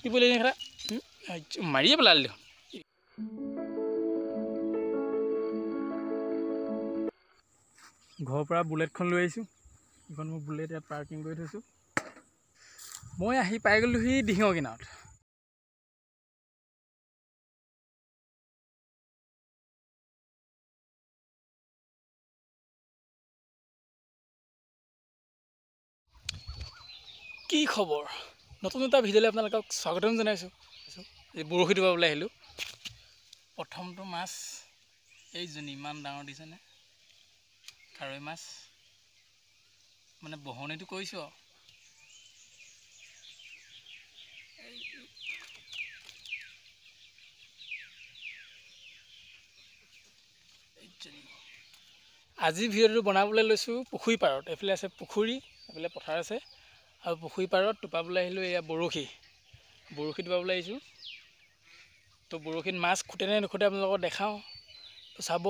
কি বলি খেলা মাৰিয়ে পেলালি দেখোন ঘৰৰ পৰা বুলেটখন লৈ আহিছোঁ এইখন মই বুলেট ইয়াত পাৰ্কিং কৰি থৈছোঁ মই আহি পাই গ'লোহি দিহিঙৰ কিনাৰত কি খবৰ নতুন এটা ভিডিঅ'লৈ আপোনালোকক স্বাগতম জনাইছোঁ বৰশী টোপাবলৈ আহিলোঁ প্ৰথমটো মাছ এইজনী ইমান ডাঙৰ দিছেনে কাৰৈ মাছ মানে বহনিটো কৰিছোঁ আজি ভিডিঅ'টো বনাবলৈ লৈছোঁ পুখুৰী পাৰত এইফালে আছে পুখুৰী এইফালে পথাৰ আছে আৰু পুখুৰী পাৰত টোপাবলৈ আহিলোঁ এয়া বৰশী টোপাবলৈ আহিছোঁ তো বৰশীত মাছ খুটে নে নুখুটে আপোনালোকক দেখাওঁ তো চাব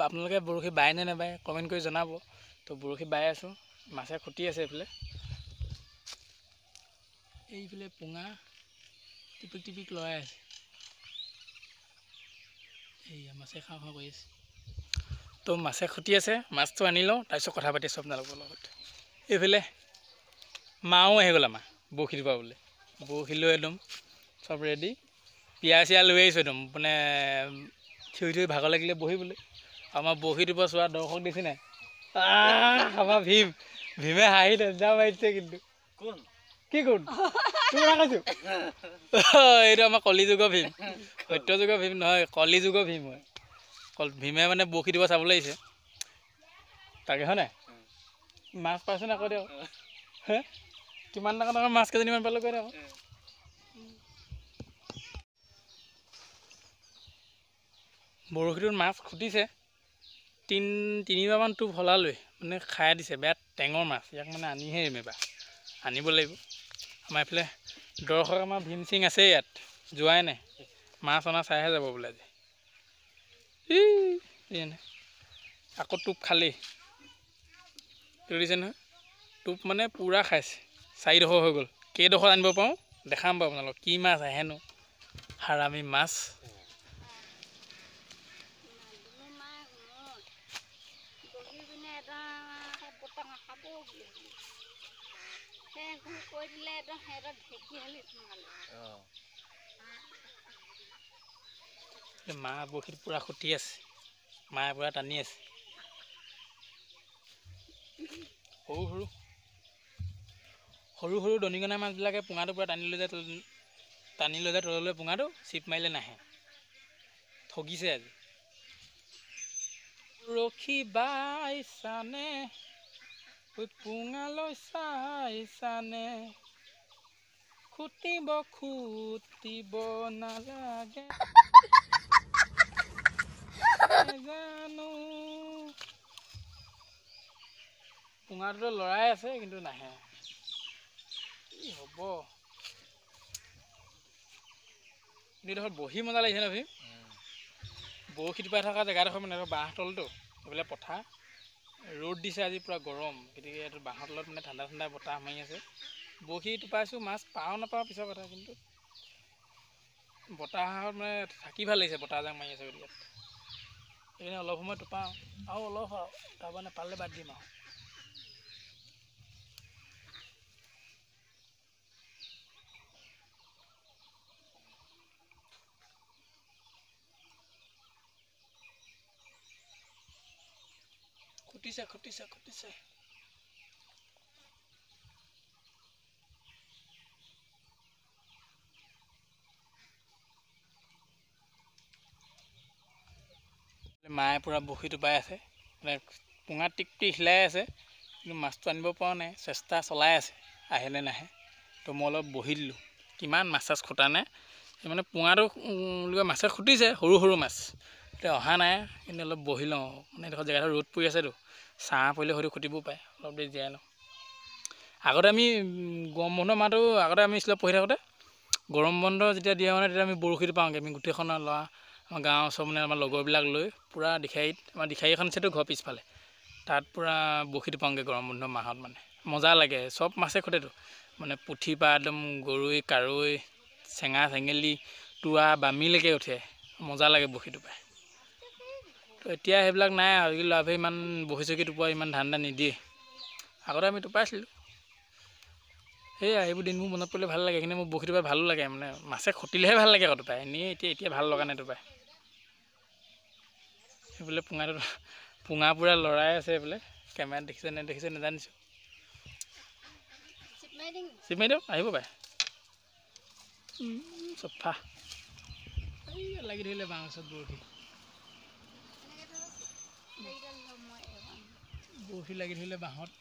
আপোনালোকে বৰশী বায় নে নাবায় কমেণ্ট কৰি জনাব তো বৰশী বাই আছোঁ মাছে খুটি আছে এইফালে পুঙা টিপিক লৰাই আছে এইয়া মাছে খাওঁ কৰি আছে তো মাছে খুটি আছে মাছটো আনি লওঁ তাৰপিছত কথা পাতি আছোঁ আপোনালোকৰ লগত এইফালে মাও আহি গ'ল আমাৰ বৰশী টোপাবলৈ বৰশী লৈ একদম চব ৰেডি পিয়াজ চিয়া লৈ আহিছোঁ একদম মানে থিয় ভাগৰ লাগিলে বহিবলৈ আমাৰ বৰশী টোপা চোৱা দৰ্শক দিছে নাই আমাৰ ভীমে হাঁহি টেঞ্চা মাৰিছে কিন্তু কি কোন কৈছোঁ এইটো আমাৰ কলিযুগৰ ভীম সত্যযুগৰ ভীম নহয় কলিযুগৰ ভীম হয় ভীমে মানে বৰশী টোপা চাবলৈ আহিছে তাকে হয় নাই মাছ পাইছেনে আকৌ দিয়ক হে কিমান ডাঙৰ মাছ কেইজনীমান পালোঁ কৈ দিয়ক বৰশীটোত মাছ খুটিছে তিনিবাৰমান টোপ হলালৈ মানে খাই দিছে বেয়া টেঙৰ মাছ ইয়াক মানে আনিহে এবাৰ আনিব লাগিব আমাৰ এইফালে দৰ্শক আমাৰ ভীম সিং আছে ইয়াত যোৱাই নাই মাছ অনা চাইহে যাব বোলে আজি আকৌ টোপ খালি দিছে নহয় টোপ মানে পূৰা খাইছে 4ডোখৰ হৈ গ'ল কেইডোখৰ আনিব পাৰোঁ দেখাম বাৰু আপোনালোক কি মাছ আহেনো হাৰামি মাছ মা বৰশীত পূৰা খুটি আছে মায়ে পূৰা টানি আছে সৰু দনিকণা মাছবিলাকে পুঙাটো পূৰা টানি লৈ যায় তললৈ পুঙাটো চিপ মাৰিলে নাহে ঠগিছে আজি ৰখিবাইছানে পুঙালৈ চাইছানে খুটিব নালাগে জানো পুঙাটোতো লৰাই আছে কিন্তু নাহে কি হ'ব এইডোখৰ বহি মজা লাগিছে ন ভীম বৰশী টোপাই থকা জেগাডোখৰ মানে বাঁহ তলটো এইফালে পথাৰ ৰ'দ দিছে আজি পূৰা গৰম গতিকে এইটো বাঁহৰ তলত মানে ঠাণ্ডা বতাহ মাৰি আছে বৰশী টোপাইছোঁ মাছ পাওঁ নাপাওঁ পিছৰ কথা কিন্তু বতাহত মানে থাকি ভাল লাগিছে বতাহ জাক মাৰি আছে গতিকে ইয়াত সেইকাৰণে অলপ সময় টোপাওঁ আৰু অলপ তাৰপৰা নাপালে বাদ দিম আৰু খুটিছে মায়ে পূৰা বৰশী টোপাই আছে মানে পুঙা টিকটি হিলাই আছে কিন্তু মাছটো আনিব পৰা নাই চেষ্টা চলাই আছে আহেনে নাহে তো মই অলপ বহি দিলোঁ কিমান মাছ খুটা নাই মানে পুঙাটো মাছে খুটিছে সৰু মাছ এতিয়া অহা নাই কিন্তু অলপ বহি লওঁ মানে এইডোখৰ জেগাটো ৰ'দ পৰি আছেতো ছাঁ পৰিলে হয়তো খুটিবও পাৰে অলপ দেৰি জীয়াই লওঁ আগতে আমি গৰম বন্ধ মাহটো আগতে আমি স্কুলত পঢ়ি থাকোঁতে গৰম বন্ধ যেতিয়া দিয়া মানে তেতিয়া আমি বৰশীটো পাওঁগৈ আমি গোটেইখন ল'ৰা আমাৰ গাঁৱৰ ওচৰ মানে আমাৰ লগৰবিলাক লৈ পূৰা আমাৰ দিখাৰী এখন আছেতো ঘৰ পিছফালে তাত পূৰা বৰশীটো পাওঁগৈ গৰম বন্ধ মাহত মানে মজা লাগে চব মাছে খুটেতো মানে পুঠি পৰা একদম গৰৈ কাৰৈ চেঙা চেঙেলী তোৰা বামীলৈকে উঠে মজা লাগে বৰশীটো পাই তো এতিয়া সেইবিলাক নাই আৰু ল'ৰাবোৰে ইমান বৰশী চৰশী টোপোৱা ইমান ধান্দা নিদিয়ে আগতে আমি টোপাইছিলোঁ সেয়া এইবোৰ দিনবোৰ মনত পৰিলে ভাল লাগে কিন্তু মোৰ বৰশী টোপাই ভালো লাগে মানে মাছে খটিলেহে ভাল লাগে আকৌ টোপাই এনেই এতিয়া ভাল লগা নাই টোপাই সেইবোলে পুঙা পুৰা লৰাই আছে এইবোলে কেমেৰাত দেখিছে নাজানিছোঁ চিপ মাৰি দিয়ক আহিব পাৰে চফা লাগি ধৰিলে বাঁহ গছত বৰশী লাগি ধৰিলে বাঁহত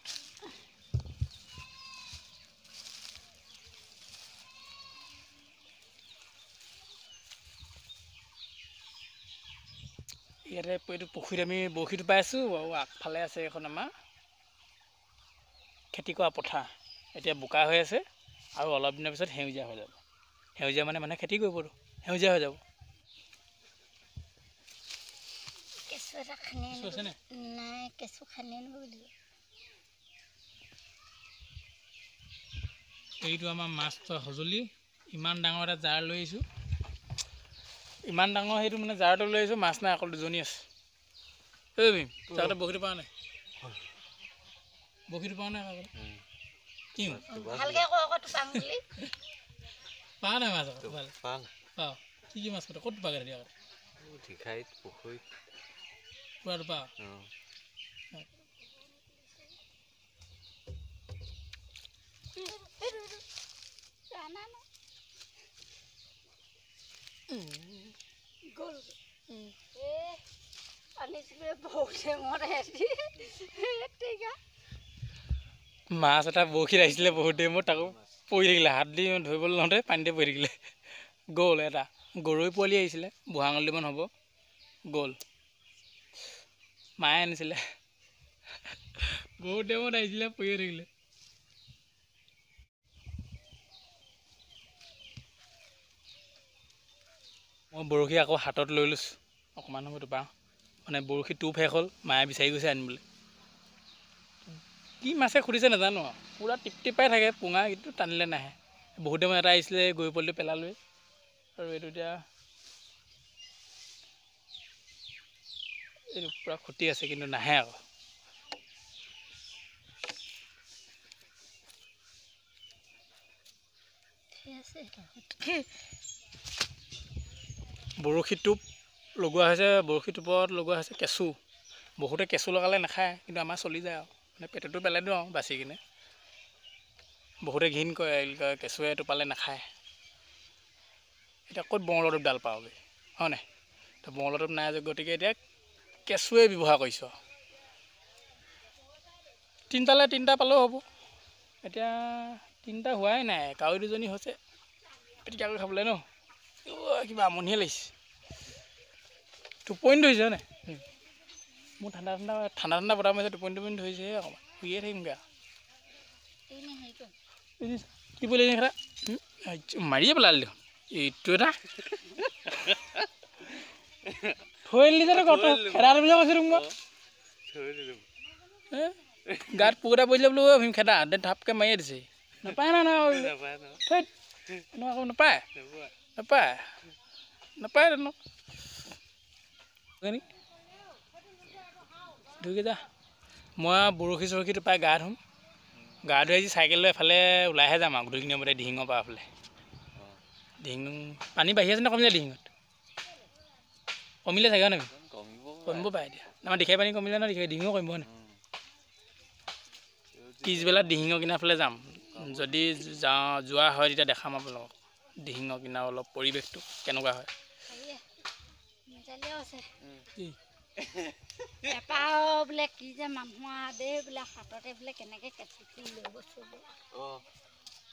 ইয়াতে এইটো পুখুৰীত আমি বৰশীটো পাই আছোঁ আৰু আগফালে আছে এখন আমাৰ খেতি কৰা পথাৰ এতিয়া বোকা হৈ আছে আৰু অলপ দিনৰ পিছত সেউজীয়া হৈ যাব সেউজীয়া মানে মানুহে খেতি কৰিবতো সেউজীয়া হৈ যাব এইটো আমাৰ মাছ থোৱা সঁজুলি ইমান ডাঙৰ এটা জাৰ লৈ আহিছোঁ ইমান ডাঙৰ সেইটো মানে জাৰটো লৈ আহিছোঁ মাছ নাই অকল দুজনী আছে এই ভীম তাতে বৰশীটো পোৱা নাই বৰশীটো পোৱা নাই কি পা নাই মাছ পাওঁ কি মাছ পাতে ক'ত পাগে দিয়া পুখুৰীত পুৰাটো পা মাছ এটা বৰশীত আহিছিলে বহুত দেৰি মোৰ তাকো পৰি থাকিলে হাত দি ধৰিবলৈ লওঁতে পানীতে পৰি থাকিলে গ'ল এটা গৰৈ পোৱালি আহিছিলে বুঢ়া আঙুলিমান হ'ব গ'ল মায়ে আনিছিলে বহুত টাইমত আহিছিলে পৰিয়ে থাকিলে মই বৰশী আকৌ হাতত লৈ লৈছোঁ অকণমান সময় টোপাওঁ মানে বৰশী টোপ শেষ হ'ল মায়ে বিচাৰি গৈছে আনিবলৈ কি মাছে খুটিছে নাজানো আৰু পূৰা টিপটিপাই থাকে পুঙা কিন্তু টানিলে নাহে বহুত টাইমত এটা আহিছিলে গৈ পোৱালিটো পেলালোৱে আৰু এইটো এতিয়া এইটো পূৰা খুটি আছে কিন্তু নাহে আকৌ বৰশী টোপ লগোৱা হৈছে বৰশী টোপত লগোৱা হৈছে কেঁচু বহুতে কেঁচু লগালে নাখায় কিন্তু আমাৰ চলি যায় আৰু মানে পেটতো পেলাই দিওঁ আৰু বাচি কিনে বহুতে ঘিণ কৰে কেঁচুৱে টোপালে নাখায় এতিয়া ক'ত বঙলৰ টোপ ডাল পাওঁগৈ হয় নাই তো বঙলৰ টোপ নাই গতিকে এতিয়া কেঁচুৱে ব্যৱহাৰ কৰিছোঁ তিনিটালৈ তিনিটা পালেও হ'ব এতিয়া তিনিটা হোৱাই নাই কাৱৈ দুজনী হৈছে পিটিকা কৰি খাবলৈ ন কিবা আমনিহে লাগিছে টোপনি ধৰিছে হয় নাই মোৰ ঠাণ্ডা বতাহ মাৰিছে টোপনি ধৰিছেহে অকণমান শুইয়ে থাকিমগৈ কি বুলি খেলা মাৰিয়ে পেলালি দেখোন এইটো এটা থৈ দিলি যে খেদা বুলি কৈছোঁ মই গাত পোক এটা পৰিছিলে বোলো ভীম খেদা দে ধাপকৈ মাৰিয়ে দিছে নাপায় নহয় আকৌ নাপায় জানো ধুই যা মই বৰশী চৰশী টোপাই গা ধুম গা ধুই আজি চাইকেল লৈ এফালে ওলাইহে যাম আৰু গধূলি সময়তে দিহিঙৰ পৰা এফালে দিহিং পানী বাঢ়ি আছে নে কমিলে দিহিঙত কমিলে চাগে হয় নাই কমিব পাৰে এতিয়া আমাৰ দিখাই পানী কমিলে ন দিহিঙো কমিব হয় নাই পিছবেলা দিহিঙৰ কিনাৰ ফালে যাম যদি যোৱা হয় তেতিয়া দেখাম আপোনালোকক দিহিঙৰ কিনাৰ অলপ পৰিৱেশটো কেনেকুৱা হয় বোলে কি যে মানুহৰ দে বোলে হাততে বোলে কেনেকে কেঁচুখিনি লৈ গৈছে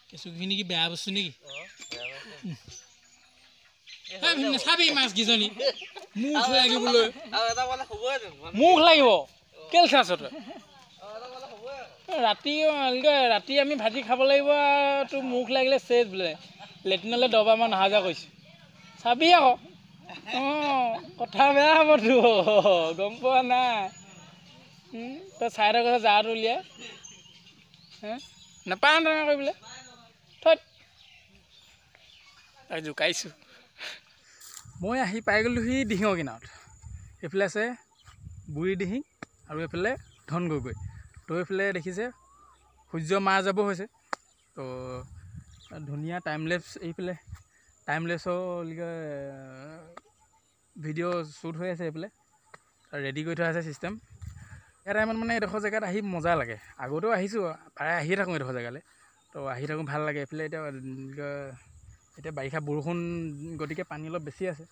কেঁচুখিনি কি বেয়া বস্তু নেকি নাচাবি মাছকেইজনী মুখ লাগিবলৈ মুখ লাগিব কেলে চাইছ তই ৰাতি আমি ভাজি খাব লাগিব তোৰ মুখ লাগিলে চেচ বোলে লেট্ৰিনলৈ 10 বাৰমান অহা যোৱা কৰিছোঁ চাবি আকৌ অঁ কথা বেয়া হ'বতো গম পোৱা নাই তই চাই থকা জাৰটো উলিয়াই নাপায় তেনেকৈ কৰিবলৈ তাক জোকাইছোঁ। মই আহি পাই গ'লোহি দিহিঙৰ কিনাৰত। এইফালে আছে বুঢ়ী দিহিং আৰু এইফালে ধন গগৈ। তো এইফালে দেখিছে সূৰ্য মাৰ যাব হৈছে। তো ধুনীয়া টাইমলেপছ, এইফালে টাইমলেপছৰ ভিডিঅ' শ্বুট হৈ আছে। এইফালে ৰেডি কৰি থোৱা আছে ছিষ্টেম। এই টাইমত মানে এডোখৰ জেগাত আহি মজা লাগে। আগতেও আহিছোঁ, প্ৰায় আহিয়ে থাকোঁ এডোখৰ জেগালৈ। তো আহি থাকোঁ, ভাল লাগে। এইফালে এতিয়া বাৰিষা বৰষুণ, গতিকে পানী অলপ বেছি আছে।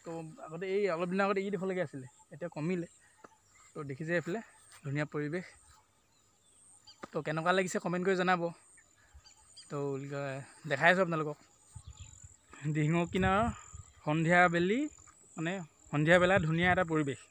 তো আগতে অলপ দিনৰ আগতে এইডোখৰলৈকে আছিলে, এতিয়া কমিলে। তো দেখিছে এইফালে ধুনীয়া পৰিৱেশ। তো কেনেকুৱা লাগিছে কমেণ্ট কৰি জনাব। তো দেখাই আছোঁ আপোনালোকক দিহিঙৰ কিনাৰৰ সন্ধিয়া বেলি, মানে সন্ধিয়া বেলা ধুনীয়া এটা পৰিৱেশ।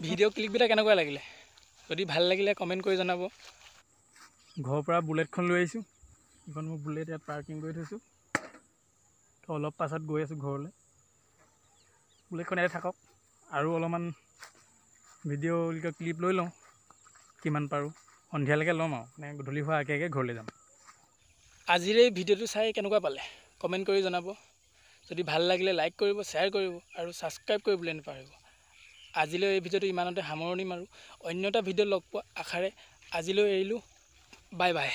ভিডিঅ' ক্লিপকেইটা কেনেকুৱা লাগিলে? যদি ভাল লাগিলে কমেণ্ট কৰি জনাব। ঘৰৰ পৰা বুলেটখন লৈ আহিছোঁ। এইখন মোৰ বুলেট ইয়াত পাৰ্কিং কৰি থৈছোঁ। তো অলপ পাছত গৈ আছোঁ ঘৰলৈ। বুলেটখন ইয়াতে থাকক, আৰু অলপমান ভিডিঅ' ক্লিপ লৈ লওঁ, কিমান পাৰোঁ। সন্ধিয়ালৈকে ল'ম আৰু, মানে গধূলি হোৱাৰ আগে আগে ঘৰলৈ যাম। আজিৰ এই ভিডিঅ'টো চাই কেনেকুৱা পালে কমেণ্ট কৰি জনাব। যদি ভাল লাগিলে লাইক কৰিব, শ্বেয়াৰ কৰিব আৰু ছাবস্ক্ৰাইব কৰিবলৈ নাপাহৰিব। আজিলৈ এই ভিডিঅ'টো ইমানতে সামৰণি মাৰোঁ। অন্য এটা ভিডিঅ' লগ পোৱা আশাৰে আজিলৈ এৰিলোঁ। Bye bye.